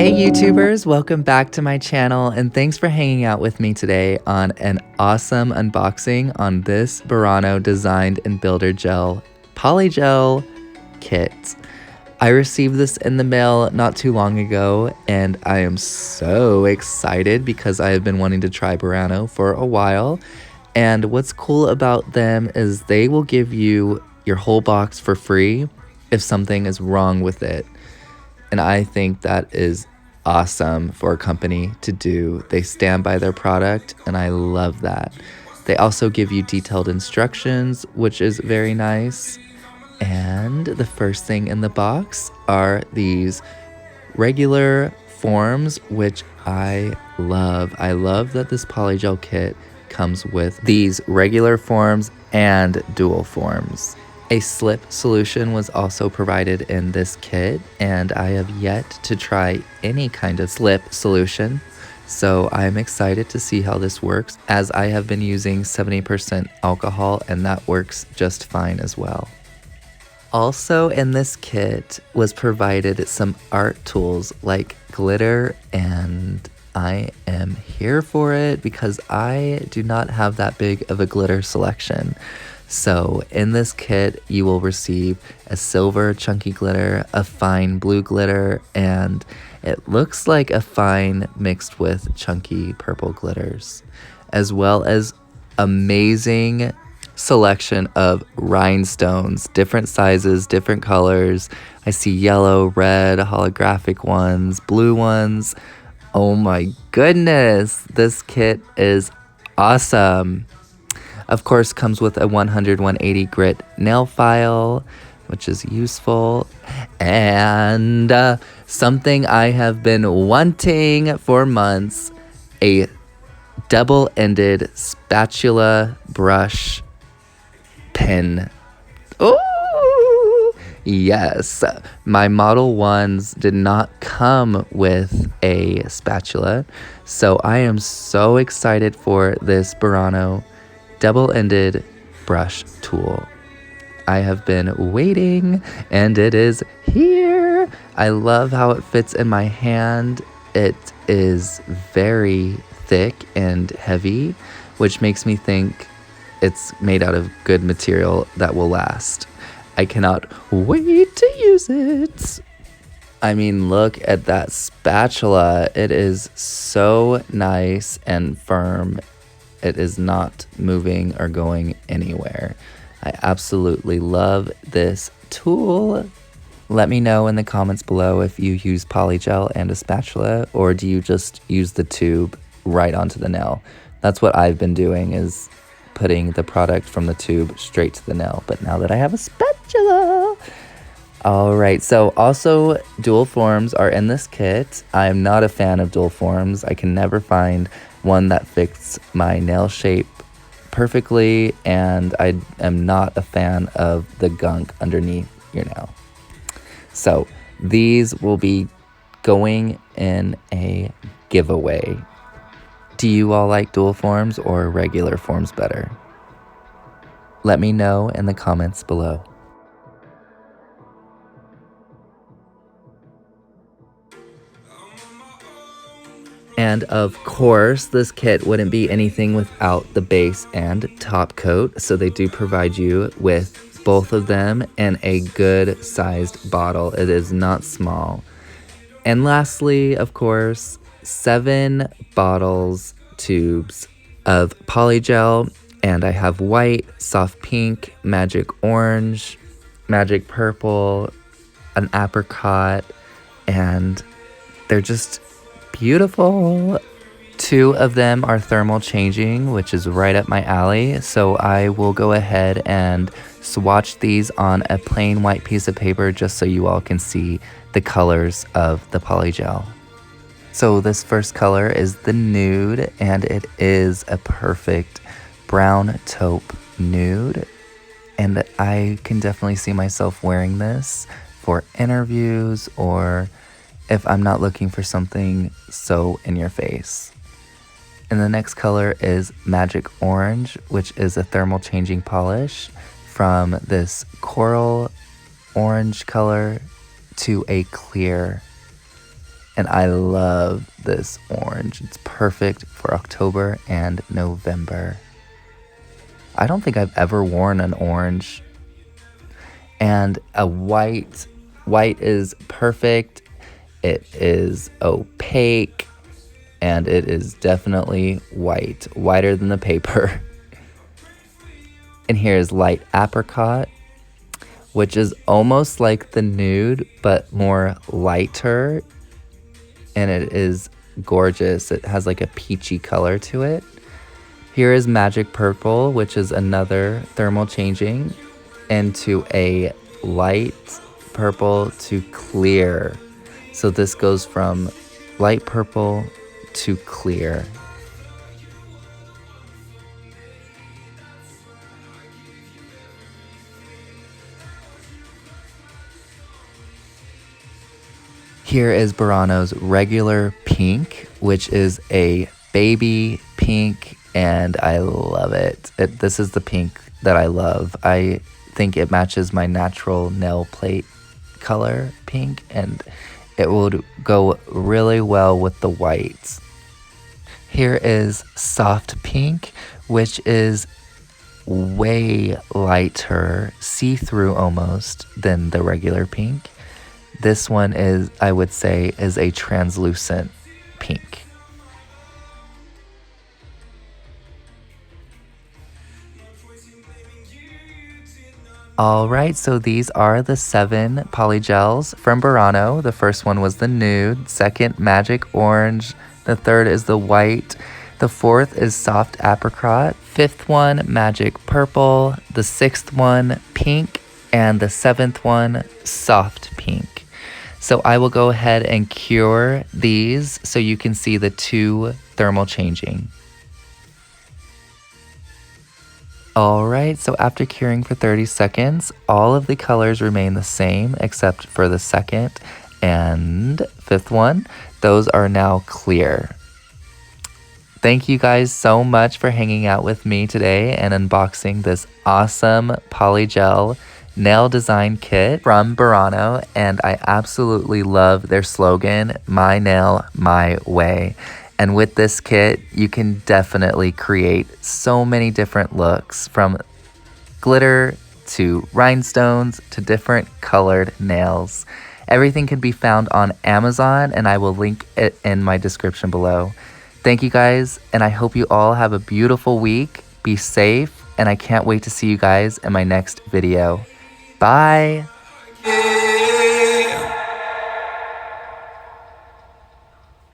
Hey YouTubers, welcome back to my channel and thanks for hanging out with me today on an awesome unboxing on this Burano Designed and Builder Gel Polygel kit. I received this in the mail not too long ago and I am so excited because I have been wanting to try Burano for a while. And what's cool about them is they will give you your whole box for free if something is wrong with it. And I think that is awesome for a company to do. They stand by their product, and I love that. They also give you detailed instructions, which is very nice. And the first thing in the box are these regular forms, which I love. I love that this Polygel kit comes with these regular forms and dual forms. A slip solution was also provided in this kit, and I have yet to try any kind of slip solution, so I'm excited to see how this works, as I have been using 70% alcohol and that works just fine as well. Also in this kit was provided some art tools like glitter, and I am here for it because I do not have that big of a glitter selection. So in this kit, you will receive a silver chunky glitter, a fine blue glitter, and it looks like a fine mixed with chunky purple glitters, as well as amazing selection of rhinestones, different sizes, different colors. I see yellow, red, holographic ones, blue ones. Oh my goodness, this kit is awesome. Of course, comes with a 100-180 grit nail file, which is useful, and something I have been wanting for months, a double-ended spatula brush pen. Oh, yes. My Model 1s did not come with a spatula, so I am so excited for this Burano double-ended brush tool. I have been waiting and it is here. I love how it fits in my hand. It is very thick and heavy, which makes me think it's made out of good material that will last. I cannot wait to use it. I mean, look at that spatula. It is so nice and firm. It is not moving or going anywhere. I absolutely love this tool. Let me know in the comments below if you use polygel and a spatula, or do you just use the tube right onto the nail? That's what I've been doing, is putting the product from the tube straight to the nail. But now that I have a spatula. All right, so also dual forms are in this kit. I'm not a fan of dual forms. I can never find one that fits my nail shape perfectly, and I am not a fan of the gunk underneath your nail. So these will be going in a giveaway. Do you all like dual forms or regular forms better? Let me know in the comments below. And of course, this kit wouldn't be anything without the base and top coat, so they do provide you with both of them in a good sized bottle. It is not small. And lastly, of course, 7 bottles, tubes of polygel, and I have white, soft pink, magic orange, magic purple, an apricot, and they're just beautiful. 2 of them are thermal changing, which is right up my alley, so I will go ahead and swatch these on a plain white piece of paper just so you all can see the colors of the polygel. So this first color is the nude, and it is a perfect brown taupe nude, and I can definitely see myself wearing this for interviews or if I'm not looking for something so in your face. And the next color is Magic Orange, which is a thermal changing polish from this coral orange color to a clear And I love this orange. It's perfect for October and November. I don't think I've ever worn an orange. And a white. White is perfect. It is opaque. And it is definitely white. Whiter than the paper. And here is light apricot, which is almost like the nude, but more lighter. And it is gorgeous. It has like a peachy color to it. Here is magic purple, which is another thermal changing into a light purple to clear. So this goes from light purple to clear. Here is Burano's regular pink, which is a baby pink, and I love it. This is the pink that I love. I think it matches my natural nail plate color pink, and it would go really well with the whites. Here is soft pink, which is way lighter, see-through almost, than the regular pink. This one is, I would say, is a translucent pink. Alright, so these are the 7 polygels from Burano. The first one was the nude, second magic orange, the third is the white, the fourth is soft apricot, fifth one magic purple, the sixth one pink, and the seventh one soft pink. So I will go ahead and cure these so you can see the 2 thermal changing. Alright, so after curing for 30 seconds, all of the colors remain the same except for the second and fifth one. Those are now clear. Thank you guys so much for hanging out with me today and unboxing this awesome Polygel nail design kit from Burano, and I absolutely love their slogan, "My nail, my way." And with this kit, you can definitely create so many different looks, from glitter to rhinestones to different colored nails. Everything can be found on Amazon, and I will link it in my description below. Thank you guys, and I hope you all have a beautiful week. Be safe, and I can't wait to see you guys in my next video. Bye!